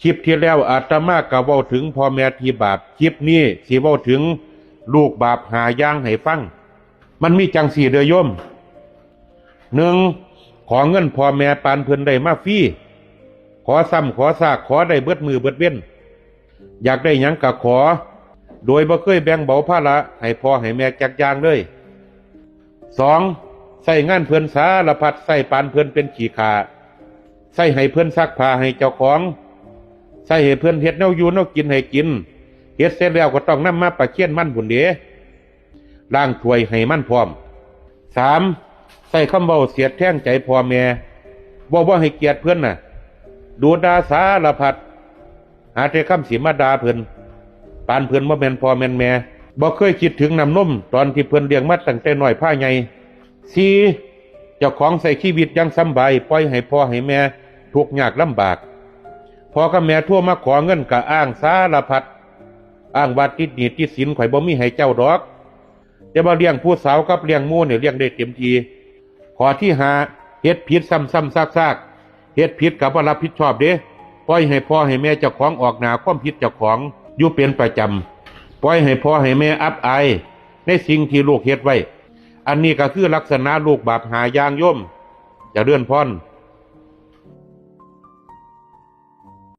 คลิปที่แล้วอาตมาก็เว้าถึงพ่อแม่ที่บาปคลิปนี้สิเว้าถึงลูกบาปหาอย่างให้ฟังมันมีจังสี่เด้อโยมหนึ่งขอเงินพ่อแม่ปานเพิ่นได้มาฟรีขอซ้ำขอซากขอได้เบิดมือเบิดเว้นอยากได้หยังก็ขอโดยบ่เคยแบ่งเบาภาระให้พ่อให้แม่จักอย่างเลยสองใส่งานเพิ่นสารพัดใส่ปานเพิ่นเป็นขี้ขาใส่ให้เพิ่นซักผ้าให้เจ้าของใส่ให้เพิ่นเฮ็ดแนวอยู่แนวกินให้กินเฮ็ดเสร็จแล้วก็ต้องนำมาประเคียนมันพุ่นเด้ล้างถ้วยให้มันพร้อมสามใส่คำเว้าเสียดแทงใจพ่อแม่บ่ให้เกียรติเพิ่นน่ะดูด่าสารพัดหาแต่คำสิมาด่าเพิ่นปานเพิ่นบ่แม่นพ่อแม่นแม่บ่เคยคิดถึงน้ำนมตอนที่เพิ่นเลี้ยงมาตั้งแต่น้อยพาใหญ่สี่เจ้าของใส่ชีวิตอย่างสำบายปล่อยให้พ่อให้แม่ทุกข์ยากลำบากพ่อกับแม่ทั่วมาขอเงินก็อ้างสารพัดอ้างว่าติดหนี้ติดสินข่อยบ่มีให้เจ้าดอกแต่ว่าเลี้ยงผู้สาวกับเลี้ยงหมู่เนี่ยเลี้ยงได้เต็มทีข้อที่ห้าเฮ็ดผิดซ้ำๆซากๆเฮ็ดผิดก็บ่รับผิดชอบเด้ปล่อยให้พ่อให้แม่เจ้าของออกหน้าความผิดเจ้าของอยู่เป็นประจำปล่อยให้พ่อให้แม่อับอายในสิ่งที่ลูกเฮ็ดไว้อันนี้ก็คือลักษณะลูกบาปหาอย่างโยมจะเลื่อนพร